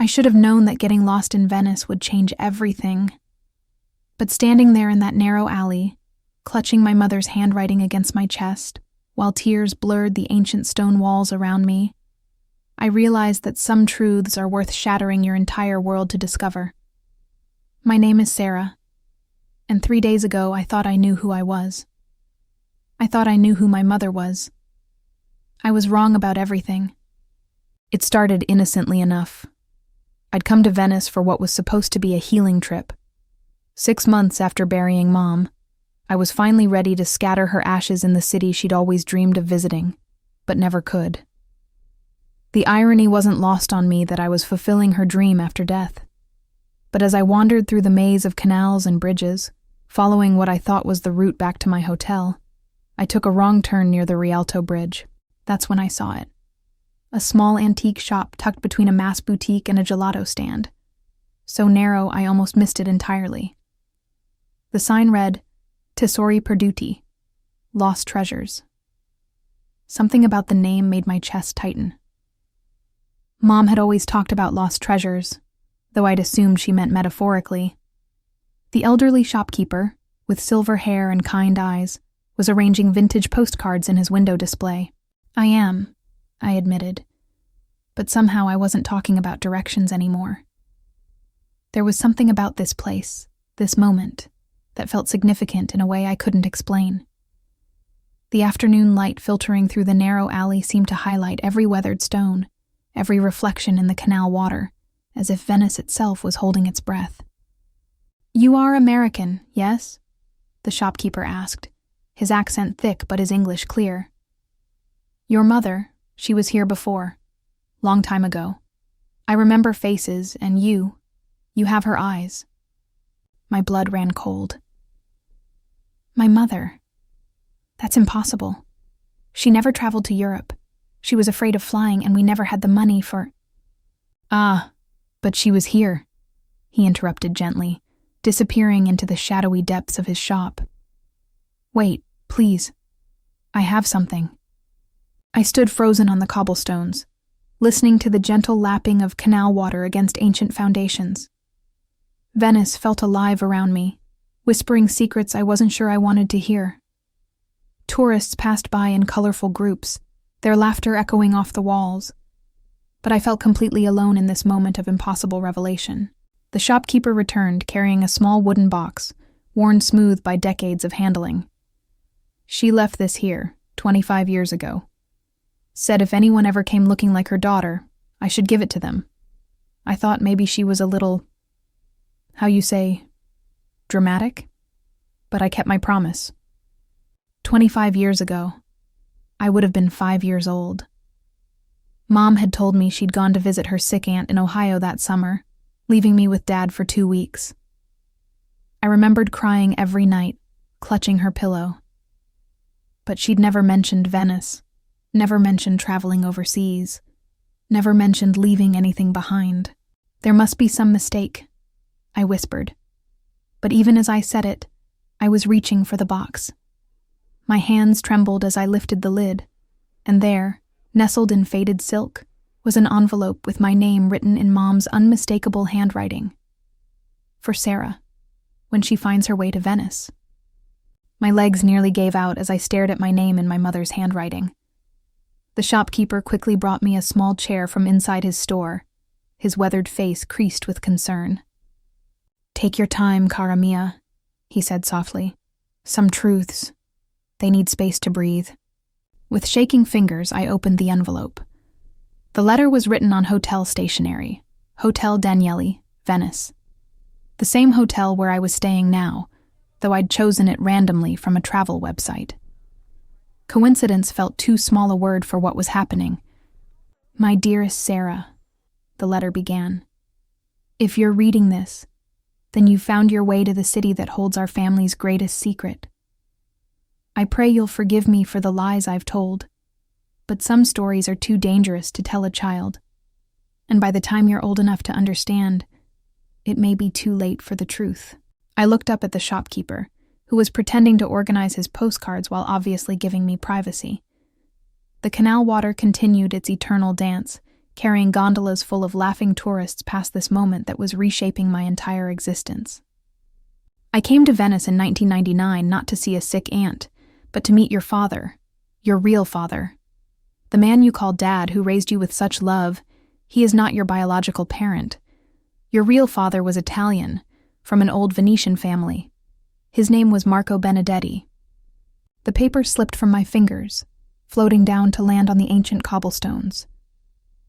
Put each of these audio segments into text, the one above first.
I should have known that getting lost in Venice would change everything. But standing there in that narrow alley, clutching my mother's handwriting against my chest, while tears blurred the ancient stone walls around me, I realized that some truths are worth shattering your entire world to discover. My name is Sarah, and 3 days ago I thought I knew who I was. I thought I knew who my mother was. I was wrong about everything. It started innocently enough. I'd come to Venice for what was supposed to be a healing trip. 6 months after burying Mom, I was finally ready to scatter her ashes in the city she'd always dreamed of visiting, but never could. The irony wasn't lost on me that I was fulfilling her dream after death. But as I wandered through the maze of canals and bridges, following what I thought was the route back to my hotel, I took a wrong turn near the Rialto Bridge. That's when I saw it. A small antique shop tucked between a mass boutique and a gelato stand. So narrow I almost missed it entirely. The sign read, Tesori Perduti, Lost Treasures. Something about the name made my chest tighten. Mom had always talked about lost treasures, though I'd assumed she meant metaphorically. The elderly shopkeeper, with silver hair and kind eyes, was arranging vintage postcards in his window display. I admitted. But somehow I wasn't talking about directions anymore. There was something about this place, this moment, that felt significant in a way I couldn't explain. The afternoon light filtering through the narrow alley seemed to highlight every weathered stone, every reflection in the canal water, as if Venice itself was holding its breath. "You are American, yes?" the shopkeeper asked, his accent thick but his English clear. "Your mother, she was here before, long time ago. I remember faces, and you have her eyes." My blood ran cold. My mother? That's impossible. She never traveled to Europe. She was afraid of flying, and we never had the money for— "Ah, but she was here," he interrupted gently, disappearing into the shadowy depths of his shop. "Wait, please. I have something." I stood frozen on the cobblestones, listening to the gentle lapping of canal water against ancient foundations. Venice felt alive around me, whispering secrets I wasn't sure I wanted to hear. Tourists passed by in colorful groups, their laughter echoing off the walls. But I felt completely alone in this moment of impossible revelation. The shopkeeper returned, carrying a small wooden box, worn smooth by decades of handling. "She left this here, 25 years ago. Said if anyone ever came looking like her daughter, I should give it to them. I thought maybe she was a little, how you say, dramatic? But I kept my promise. 25 years ago, I would have been 5 years old. Mom had told me she'd gone to visit her sick aunt in Ohio that summer, leaving me with Dad for 2 weeks. I remembered crying every night, clutching her pillow. But she'd never mentioned Venice, never mentioned traveling overseas, never mentioned leaving anything behind. "There must be some mistake," I whispered. But even as I said it, I was reaching for the box. My hands trembled as I lifted the lid, and there, nestled in faded silk, was an envelope with my name written in Mom's unmistakable handwriting. For Sarah, when she finds her way to Venice. My legs nearly gave out as I stared at my name in my mother's handwriting. The shopkeeper quickly brought me a small chair from inside his store, his weathered face creased with concern. "Take your time, cara mia," he said softly. "Some truths. They need space to breathe." With shaking fingers, I opened the envelope. The letter was written on hotel stationery, Hotel Danieli, Venice. The same hotel where I was staying now, though I'd chosen it randomly from a travel website. Coincidence felt too small a word for what was happening. "My dearest Sarah," the letter began. "If you're reading this, then you found your way to the city that holds our family's greatest secret. I pray you'll forgive me for the lies I've told, but some stories are too dangerous to tell a child, and by the time you're old enough to understand, it may be too late for the truth." I looked up at the shopkeeper, who was pretending to organize his postcards while obviously giving me privacy. The canal water continued its eternal dance, carrying gondolas full of laughing tourists past this moment that was reshaping my entire existence. I came to Venice in 1999 not to see a sick aunt, but to meet your father, your real father. The man you call Dad, who raised you with such love. He is not your biological parent. Your real father was Italian, from an old Venetian family. His name was Marco Benedetti. The paper slipped from my fingers, floating down to land on the ancient cobblestones.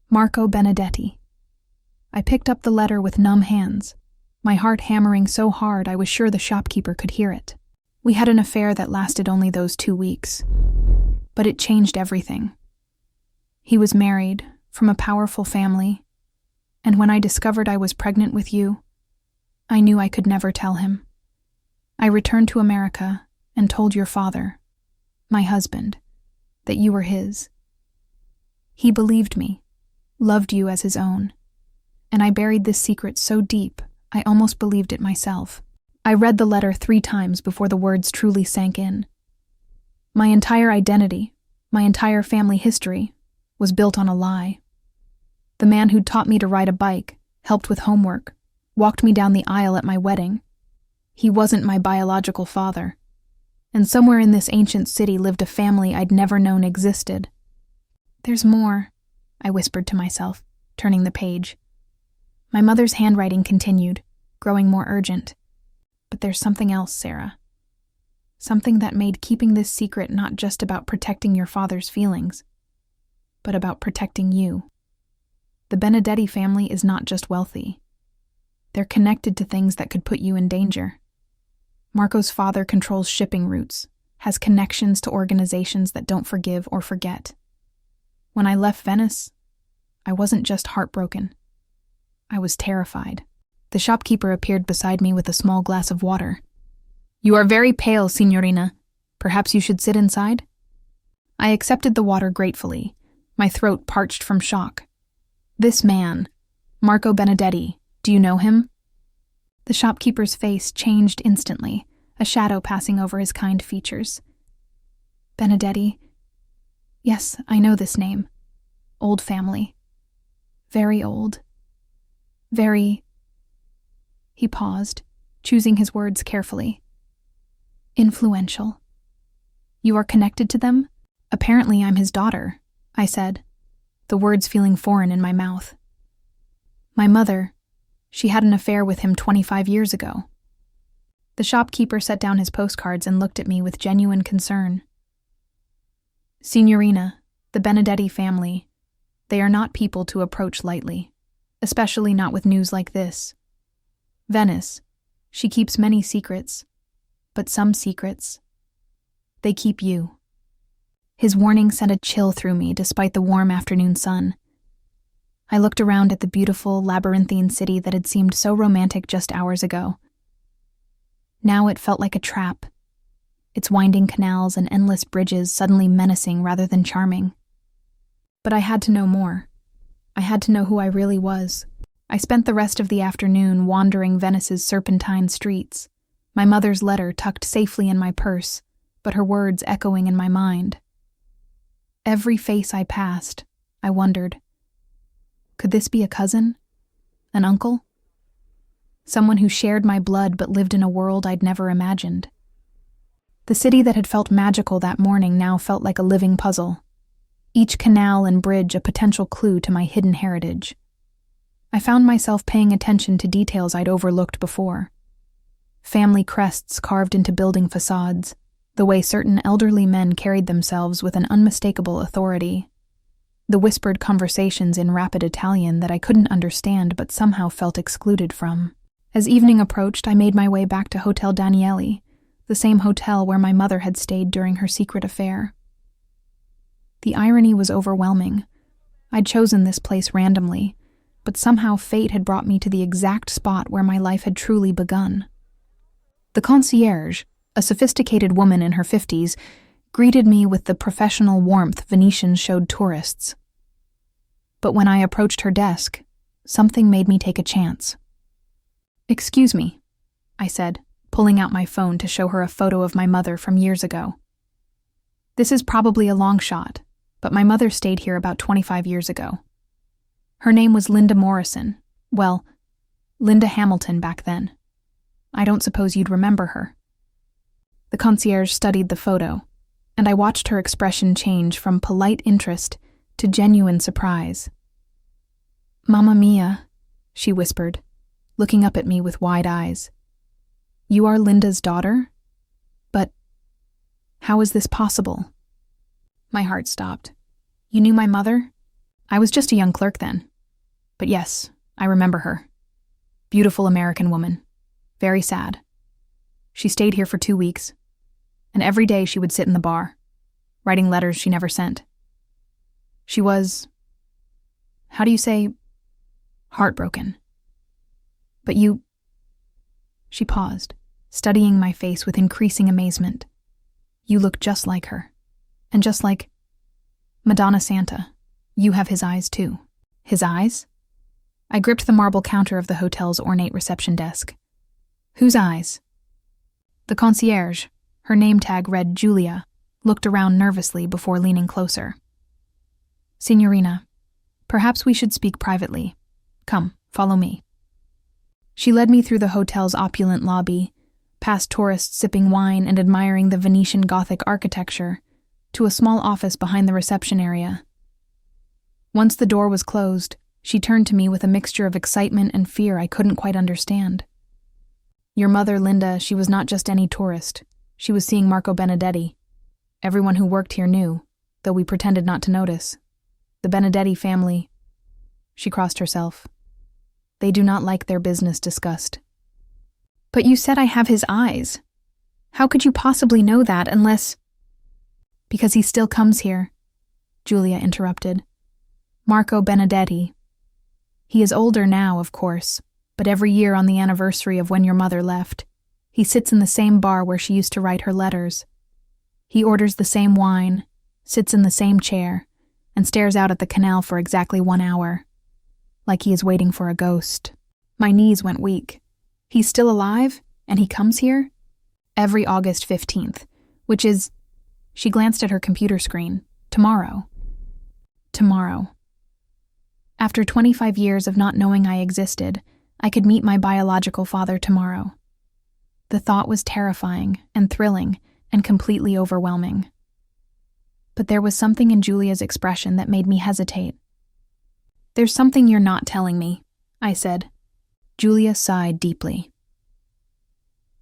Marco Benedetti. I picked up the letter with numb hands, my heart hammering so hard I was sure the shopkeeper could hear it. We had an affair that lasted only those 2 weeks, but it changed everything. He was married, from a powerful family, and when I discovered I was pregnant with you, I knew I could never tell him. I returned to America and told your father, my husband, that you were his. He believed me, loved you as his own, and I buried this secret so deep I almost believed it myself. I read the letter 3 times before the words truly sank in. My entire identity, my entire family history, was built on a lie. The man who'd taught me to ride a bike, helped with homework, walked me down the aisle at my wedding. He wasn't my biological father. And somewhere in this ancient city lived a family I'd never known existed. There's more, I whispered to myself, turning the page. My mother's handwriting continued, growing more urgent. But there's something else, Sarah. Something that made keeping this secret not just about protecting your father's feelings, but about protecting you. The Benedetti family is not just wealthy. They're connected to things that could put you in danger. Marco's father controls shipping routes, has connections to organizations that don't forgive or forget. When I left Venice, I wasn't just heartbroken. I was terrified. The shopkeeper appeared beside me with a small glass of water. "You are very pale, signorina. Perhaps you should sit inside?" I accepted the water gratefully, my throat parched from shock. This man, Marco Benedetti, do you know him? The shopkeeper's face changed instantly, a shadow passing over his kind features. Benedetti? Yes, I know this name. Old family. Very old. Very... He paused, choosing his words carefully. Influential. You are connected to them? Apparently I'm his daughter, I said, the words feeling foreign in my mouth. My mother, she had an affair with him 25 years ago. The shopkeeper set down his postcards and looked at me with genuine concern. Signorina, the Benedetti family, they are not people to approach lightly, especially not with news like this. Venice, she keeps many secrets, but some secrets, they keep you. His warning sent a chill through me despite the warm afternoon sun. I looked around at the beautiful, labyrinthine city that had seemed so romantic just hours ago. Now it felt like a trap, its winding canals and endless bridges suddenly menacing rather than charming. But I had to know more. I had to know who I really was. I spent the rest of the afternoon wandering Venice's serpentine streets, my mother's letter tucked safely in my purse, but her words echoing in my mind. Every face I passed, I wondered, could this be a cousin? An uncle? Someone who shared my blood but lived in a world I'd never imagined. The city that had felt magical that morning now felt like a living puzzle, each canal and bridge a potential clue to my hidden heritage. I found myself paying attention to details I'd overlooked before. Family crests carved into building facades, the way certain elderly men carried themselves with an unmistakable authority. The whispered conversations in rapid Italian that I couldn't understand but somehow felt excluded from. As evening approached, I made my way back to Hotel Danieli, the same hotel where my mother had stayed during her secret affair. The irony was overwhelming. I'd chosen this place randomly, but somehow fate had brought me to the exact spot where my life had truly begun. The concierge, a sophisticated woman in her 50s, greeted me with the professional warmth Venetians showed tourists. But when I approached her desk, something made me take a chance. "Excuse me," I said, pulling out my phone to show her a photo of my mother from years ago. "This is probably a long shot, but my mother stayed here about 25 years ago." Her name was Linda Morrison. Well, Linda Hamilton back then. I don't suppose you'd remember her. The concierge studied the photo, and I watched her expression change from polite interest to genuine surprise. "Mamma mia," she whispered, looking up at me with wide eyes. "You are Linda's daughter? But how is this possible?" My heart stopped. "You knew my mother?" I was just a young clerk then. But yes, I remember her. Beautiful American woman. Very sad. She stayed here for 2 weeks, and every day she would sit in the bar, writing letters she never sent. She was, how do you say, heartbroken. But you... She paused, studying my face with increasing amazement. "You look just like her, and just like Madonna Santa. You have his eyes too." His eyes? I gripped the marble counter of the hotel's ornate reception desk. Whose eyes? The concierge, her name tag read Julia, looked around nervously before leaning closer. "Signorina, perhaps we should speak privately. Come, follow me." She led me through the hotel's opulent lobby, past tourists sipping wine and admiring the Venetian Gothic architecture, to a small office behind the reception area. Once the door was closed, she turned to me with a mixture of excitement and fear I couldn't quite understand. "Your mother, Linda, she was not just any tourist. She was seeing Marco Benedetti. Everyone who worked here knew, though we pretended not to notice. The Benedetti family..." She crossed herself. "They do not like their business discussed." "But you said I have his eyes. How could you possibly know that unless..." "Because he still comes here," Julia interrupted. "Marco Benedetti. He is older now, of course, but every year on the anniversary of when your mother left, he sits in the same bar where she used to write her letters. He orders the same wine, sits in the same chair, and stares out at the canal for exactly 1 hour, like he is waiting for a ghost." My knees went weak. "He's still alive, and he comes here?" "Every August 15th, which is..." She glanced at her computer screen. "Tomorrow." Tomorrow. After 25 years of not knowing I existed, I could meet my biological father tomorrow. The thought was terrifying and thrilling and completely overwhelming. But there was something in Julia's expression that made me hesitate. "There's something you're not telling me," I said. Julia sighed deeply.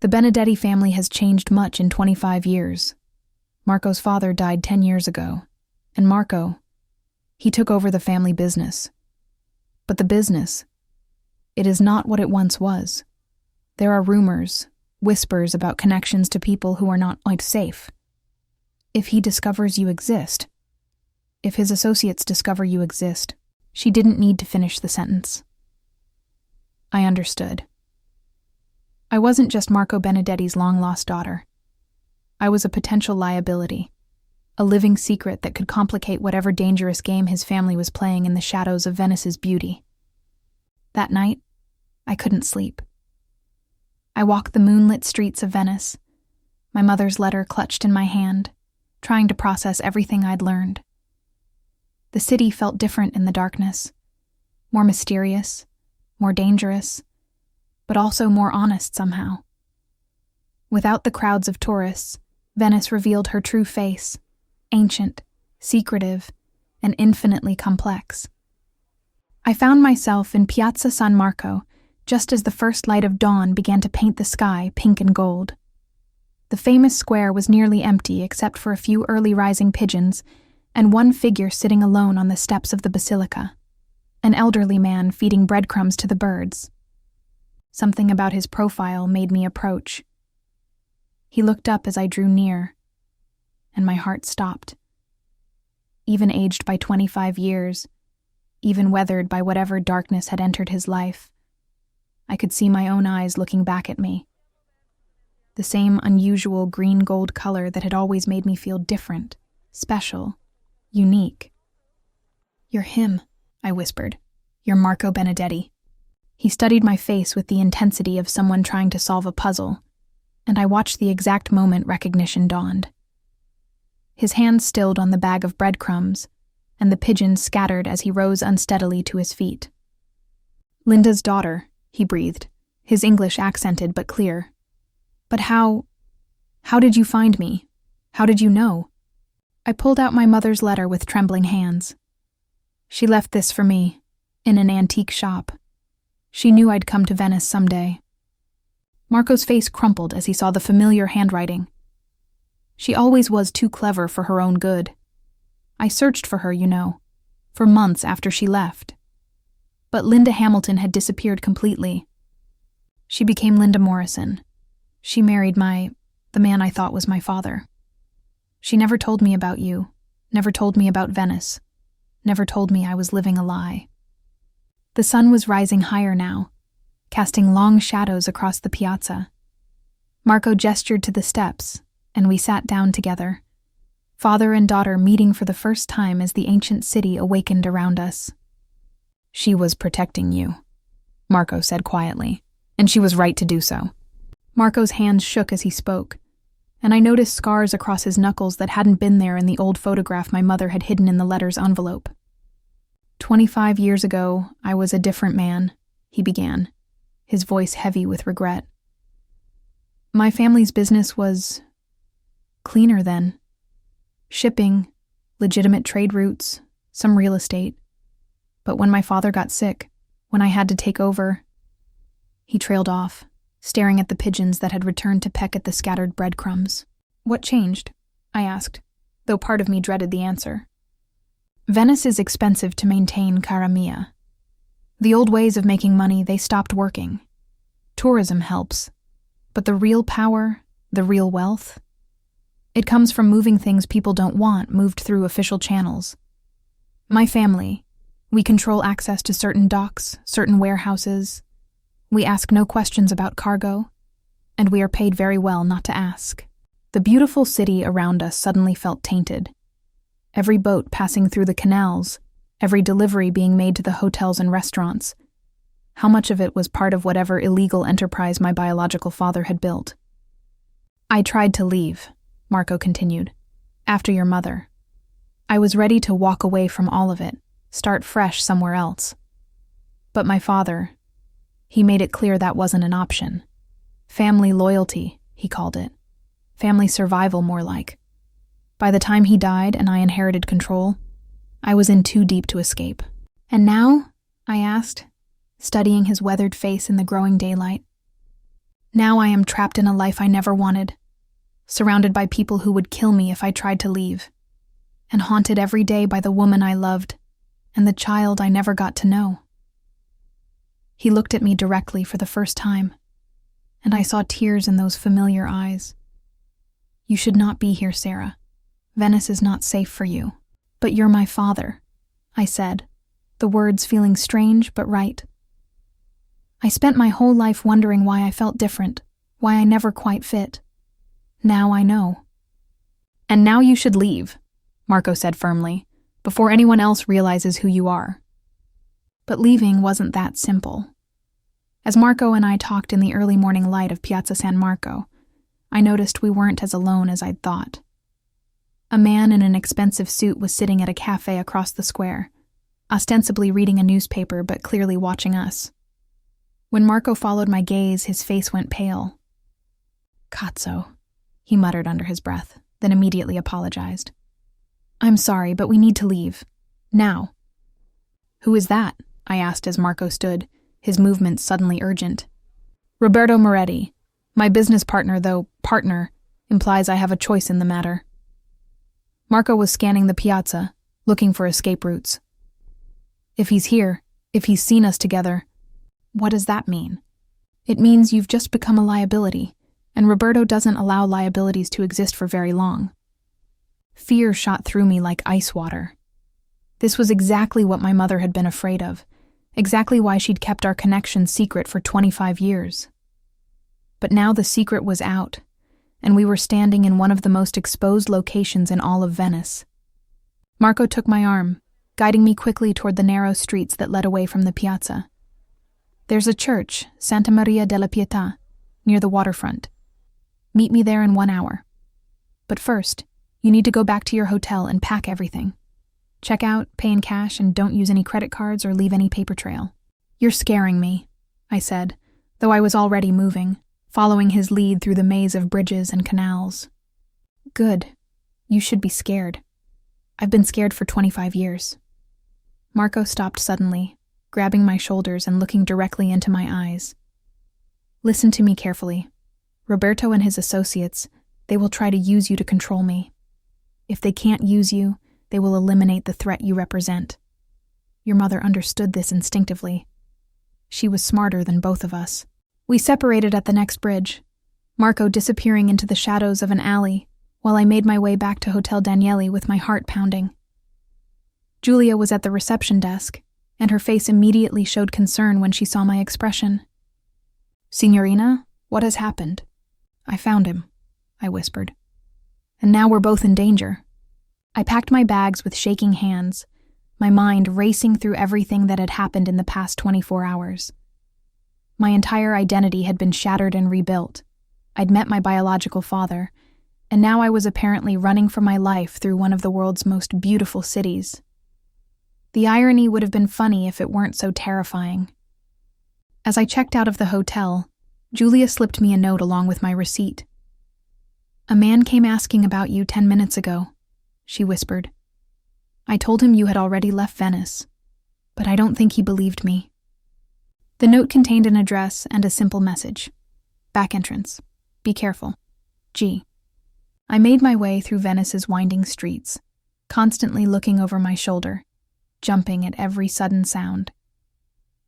"The Benedetti family has changed much in 25 years. Marco's father died 10 years ago, and Marco, he took over the family business. But the business, it is not what it once was. There are rumors, whispers about connections to people who are not quite safe. If he discovers you exist, if his associates discover you exist..." She didn't need to finish the sentence. I understood. I wasn't just Marco Benedetti's long-lost daughter. I was a potential liability, a living secret that could complicate whatever dangerous game his family was playing in the shadows of Venice's beauty. That night, I couldn't sleep. I walked the moonlit streets of Venice, my mother's letter clutched in my hand, trying to process everything I'd learned. The city felt different in the darkness, more mysterious, more dangerous, but also more honest somehow. Without the crowds of tourists, Venice revealed her true face, ancient, secretive, and infinitely complex. I found myself in Piazza San Marco just as the first light of dawn began to paint the sky pink and gold. The famous square was nearly empty except for a few early rising pigeons and one figure sitting alone on the steps of the basilica, an elderly man feeding breadcrumbs to the birds. Something about his profile made me approach. He looked up as I drew near, and my heart stopped. Even aged by 25 years, even weathered by whatever darkness had entered his life, I could see my own eyes looking back at me. The same unusual green-gold color that had always made me feel different, special, unique. "You're him," I whispered. "You're Marco Benedetti." He studied my face with the intensity of someone trying to solve a puzzle, and I watched the exact moment recognition dawned. His hand stilled on the bag of breadcrumbs, and the pigeons scattered as he rose unsteadily to his feet. "Linda's daughter," he breathed, his English accented but clear. "But how did you find me? How did you know?" I pulled out my mother's letter with trembling hands. She left this for me, in an antique shop. She knew I'd come to Venice someday. Marco's face crumpled as he saw the familiar handwriting. She always was too clever for her own good. I searched for her, for months after she left. But Linda Hamilton had disappeared completely. She became Linda Morrison. She married the man I thought was my father. She never told me about you, never told me about Venice, never told me I was living a lie. The sun was rising higher now, casting long shadows across the piazza. Marco gestured to the steps, and we sat down together, father and daughter meeting for the first time as the ancient city awakened around us. "She was protecting you," Marco said quietly, "and she was right to do so." Marco's hands shook as he spoke, and I noticed scars across his knuckles that hadn't been there in the old photograph my mother had hidden in the letter's envelope. 25 years ago, I was a different man, he began, his voice heavy with regret. My family's business was cleaner then. Shipping, legitimate trade routes, some real estate. But when my father got sick, when I had to take over, he trailed off, staring at the pigeons that had returned to peck at the scattered breadcrumbs. "What changed?" I asked, though part of me dreaded the answer. "Venice is expensive to maintain, cara mia. The old ways of making money, they stopped working. Tourism helps, but the real power, the real wealth, it comes from moving things people don't want moved through official channels. My family, we control access to certain docks, certain warehouses. We ask no questions about cargo, and we are paid very well not to ask." The beautiful city around us suddenly felt tainted. Every boat passing through the canals, every delivery being made to the hotels and restaurants. How much of it was part of whatever illegal enterprise my biological father had built? "I tried to leave," Marco continued, "after your mother. I was ready to walk away from all of it, start fresh somewhere else. But my father, he made it clear that wasn't an option. Family loyalty, he called it. Family survival, more like. By the time he died and I inherited control, I was in too deep to escape." "And now?" I asked, studying his weathered face in the growing daylight. "Now I am trapped in a life I never wanted, surrounded by people who would kill me if I tried to leave, and haunted every day by the woman I loved and the child I never got to know." He looked at me directly for the first time, and I saw tears in those familiar eyes. "You should not be here, Sarah. Venice is not safe for you. But you're my father," I said, the words feeling strange but right. I spent my whole life wondering why I felt different, why I never quite fit. Now I know. "And now you should leave," Marco said firmly, "before anyone else realizes who you are." But leaving wasn't that simple. As Marco and I talked in the early morning light of Piazza San Marco, I noticed we weren't as alone as I'd thought. A man in an expensive suit was sitting at a cafe across the square, ostensibly reading a newspaper but clearly watching us. When Marco followed my gaze, his face went pale. "Cazzo," he muttered under his breath, then immediately apologized. "I'm sorry, but we need to leave. Now." "Who is that?" I asked as Marco stood, his movements suddenly urgent. "Roberto Moretti. My business partner, though partner implies I have a choice in the matter." Marco was scanning the piazza, looking for escape routes. "If he's here, if he's seen us together, what does that mean?" "It means you've just become a liability, and Roberto doesn't allow liabilities to exist for very long." Fear shot through me like ice water. This was exactly what my mother had been afraid of, exactly why she'd kept our connection secret for 25 years. But now the secret was out, and we were standing in one of the most exposed locations in all of Venice. Marco took my arm, guiding me quickly toward the narrow streets that led away from the piazza. "There's a church, Santa Maria della Pietà, near the waterfront. Meet me there in 1 hour. But first, you need to go back to your hotel and pack everything. Check out, pay in cash, and don't use any credit cards or leave any paper trail. You're scaring me, I said, though I was already moving, following his lead through the maze of bridges and canals. Good. You should be scared. I've been scared for 25 years. Marco stopped suddenly, grabbing my shoulders and looking directly into my eyes. Listen to me carefully. Roberto and his associates, they will try to use you to control me. If they can't use you, they will eliminate the threat you represent. Your mother understood this instinctively. She was smarter than both of us. We separated at the next bridge, Marco disappearing into the shadows of an alley, while I made my way back to Hotel Daniele with my heart pounding. Julia was at the reception desk, and her face immediately showed concern when she saw my expression. Signorina, what has happened? I found him, I whispered. And now we're both in danger. I packed my bags with shaking hands, my mind racing through everything that had happened in the past 24 hours. My entire identity had been shattered and rebuilt. I'd met my biological father, and now I was apparently running for my life through one of the world's most beautiful cities. The irony would have been funny if it weren't so terrifying. As I checked out of the hotel, Julia slipped me a note along with my receipt. A man came asking about you 10 minutes ago, she whispered. I told him you had already left Venice, but I don't think he believed me. The note contained an address and a simple message. Back entrance. Be careful. G. I made my way through Venice's winding streets, constantly looking over my shoulder, jumping at every sudden sound.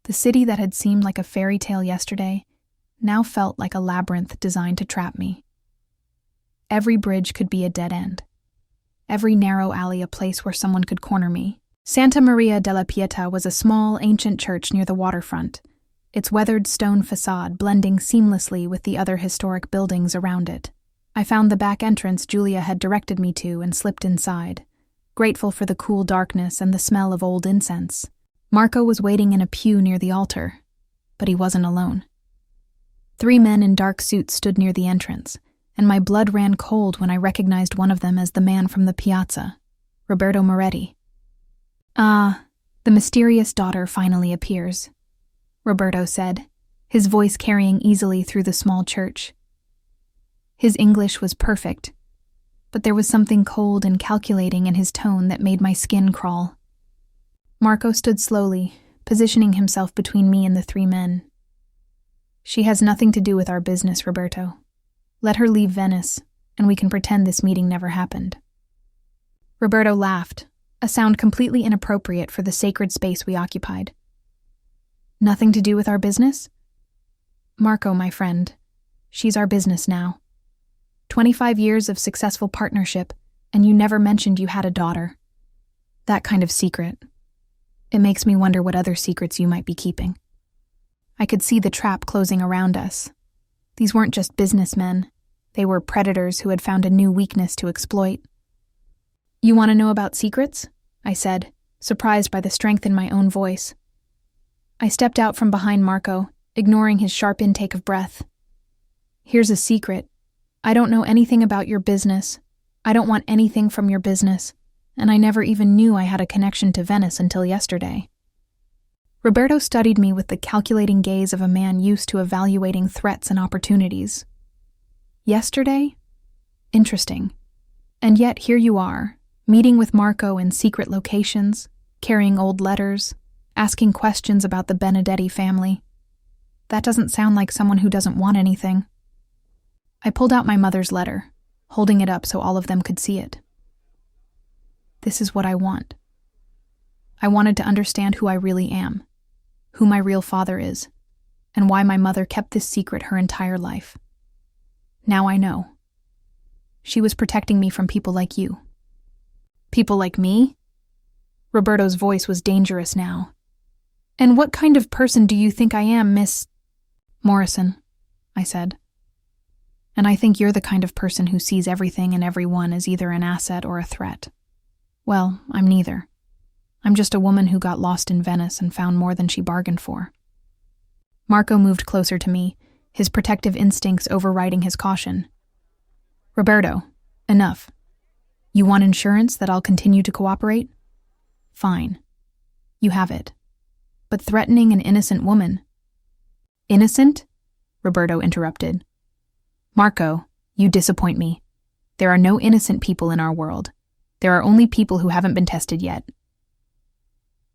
The city that had seemed like a fairy tale yesterday now felt like a labyrinth designed to trap me. Every bridge could be a dead end. Every narrow alley a place where someone could corner me. Santa Maria della Pietà was a small, ancient church near the waterfront, its weathered stone facade blending seamlessly with the other historic buildings around it. I found the back entrance Julia had directed me to and slipped inside, grateful for the cool darkness and the smell of old incense. Marco was waiting in a pew near the altar, but he wasn't alone. 3 men in dark suits stood near the entrance, and my blood ran cold when I recognized one of them as the man from the piazza, Roberto Moretti. Ah, the mysterious daughter finally appears, Roberto said, his voice carrying easily through the small church. His English was perfect, but there was something cold and calculating in his tone that made my skin crawl. Marco stood slowly, positioning himself between me and the 3 men. She has nothing to do with our business, Roberto. Let her leave Venice, and we can pretend this meeting never happened. Roberto laughed, a sound completely inappropriate for the sacred space we occupied. Nothing to do with our business? Marco, my friend, she's our business now. 25 years of successful partnership, and you never mentioned you had a daughter. That kind of secret. It makes me wonder what other secrets you might be keeping. I could see the trap closing around us. These weren't just businessmen. They were predators who had found a new weakness to exploit. You want to know about secrets? I said, surprised by the strength in my own voice. I stepped out from behind Marco, ignoring his sharp intake of breath. Here's a secret. I don't know anything about your business. I don't want anything from your business, and I never even knew I had a connection to Venice until yesterday. Roberto studied me with the calculating gaze of a man used to evaluating threats and opportunities. Yesterday? Interesting. And yet here you are, meeting with Marco in secret locations, carrying old letters, asking questions about the Benedetti family. That doesn't sound like someone who doesn't want anything. I pulled out my mother's letter, holding it up so all of them could see it. This is what I want. I wanted to understand who I really am, who my real father is, and why my mother kept this secret her entire life. Now I know. She was protecting me from people like you. People like me? Roberto's voice was dangerous now. And what kind of person do you think I am, Miss Morrison? I said. And I think you're the kind of person who sees everything and everyone as either an asset or a threat. Well, I'm neither. I'm just a woman who got lost in Venice and found more than she bargained for. Marco moved closer to me, his protective instincts overriding his caution. Roberto, enough. You want insurance that I'll continue to cooperate? Fine. You have it. But threatening an innocent woman. Innocent? Roberto interrupted. Marco, you disappoint me. There are no innocent people in our world. There are only people who haven't been tested yet.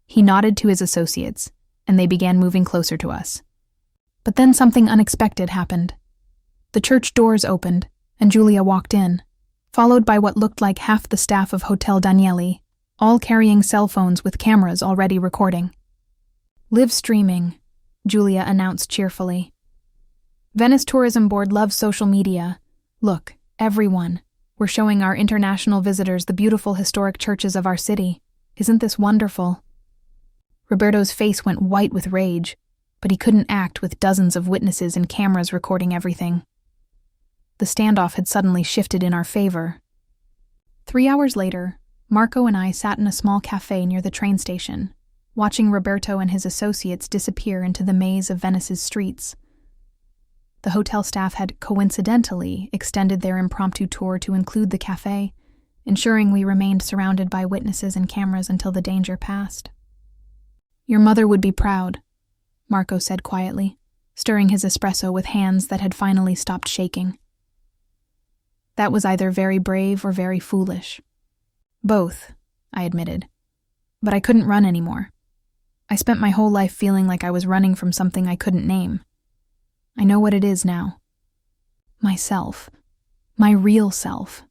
He nodded to his associates, and they began moving closer to us. But then something unexpected happened. The church doors opened, and Giulia walked in, followed by what looked like half the staff of Hotel Danieli, all carrying cell phones with cameras already recording. Live streaming, Giulia announced cheerfully. Venice Tourism Board loves social media. Look, everyone, we're showing our international visitors the beautiful historic churches of our city. Isn't this wonderful? Roberto's face went white with rage, but he couldn't act with dozens of witnesses and cameras recording everything. The standoff had suddenly shifted in our favor. 3 hours later, Marco and I sat in a small cafe near the train station, watching Roberto and his associates disappear into the maze of Venice's streets. The hotel staff had coincidentally extended their impromptu tour to include the cafe, ensuring we remained surrounded by witnesses and cameras until the danger passed. Your mother would be proud, Marco said quietly, stirring his espresso with hands that had finally stopped shaking. That was either very brave or very foolish. Both, I admitted. But I couldn't run anymore. I spent my whole life feeling like I was running from something I couldn't name. I know what it is now. Myself. My real self.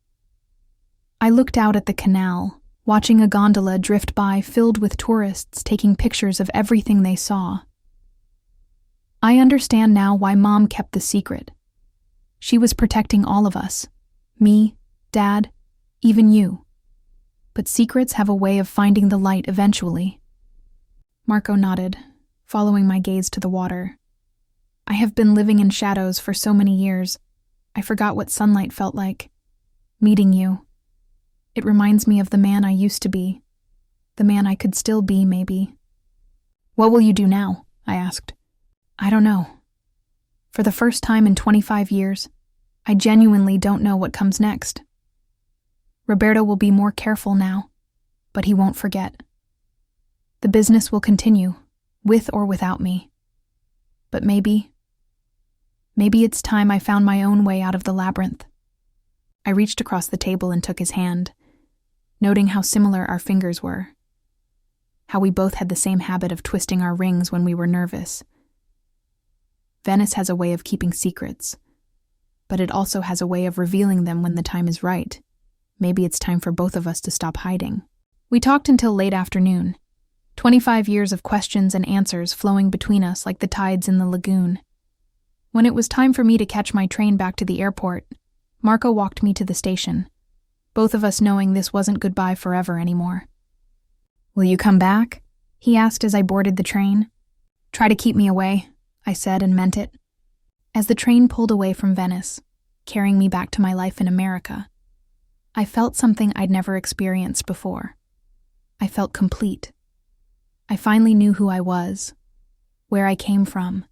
I looked out at the canal, watching a gondola drift by filled with tourists taking pictures of everything they saw. I understand now why Mom kept the secret. She was protecting all of us. Me, Dad, even you. But secrets have a way of finding the light eventually. Marco nodded, following my gaze to the water. I have been living in shadows for so many years. I forgot what sunlight felt like. Meeting you. It reminds me of the man I used to be. The man I could still be, maybe. What will you do now? I asked. I don't know. For the first time in 25 years, I genuinely don't know what comes next. Roberto will be more careful now, but he won't forget. The business will continue, with or without me. But maybe it's time I found my own way out of the labyrinth. I reached across the table and took his hand, noting how similar our fingers were. How we both had the same habit of twisting our rings when we were nervous. Venice has a way of keeping secrets, but it also has a way of revealing them when the time is right. Maybe it's time for both of us to stop hiding. We talked until late afternoon, 25 years of questions and answers flowing between us like the tides in the lagoon. When it was time for me to catch my train back to the airport, Marco walked me to the station, both of us knowing this wasn't goodbye forever anymore. Will you come back? He asked as I boarded the train. Try to keep me away, I said and meant it. As the train pulled away from Venice, carrying me back to my life in America, I felt something I'd never experienced before. I felt complete. I finally knew who I was, where I came from,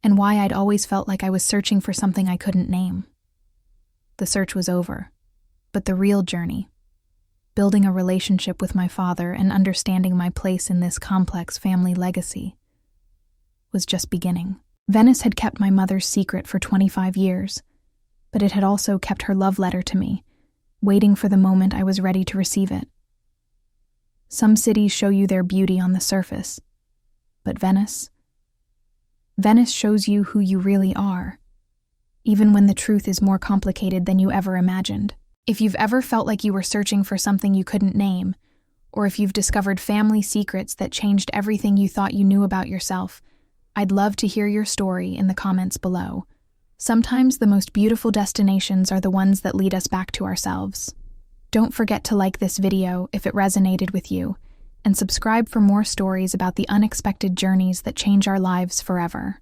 and why I'd always felt like I was searching for something I couldn't name. The search was over, but the real journey, building a relationship with my father and understanding my place in this complex family legacy, was just beginning. Venice had kept my mother's secret for 25 years, but it had also kept her love letter to me, waiting for the moment I was ready to receive it. Some cities show you their beauty on the surface, but Venice shows you who you really are, even when the truth is more complicated than you ever imagined. If you've ever felt like you were searching for something you couldn't name, or if you've discovered family secrets that changed everything you thought you knew about yourself, I'd love to hear your story in the comments below. Sometimes the most beautiful destinations are the ones that lead us back to ourselves. Don't forget to like this video if it resonated with you, and subscribe for more stories about the unexpected journeys that change our lives forever.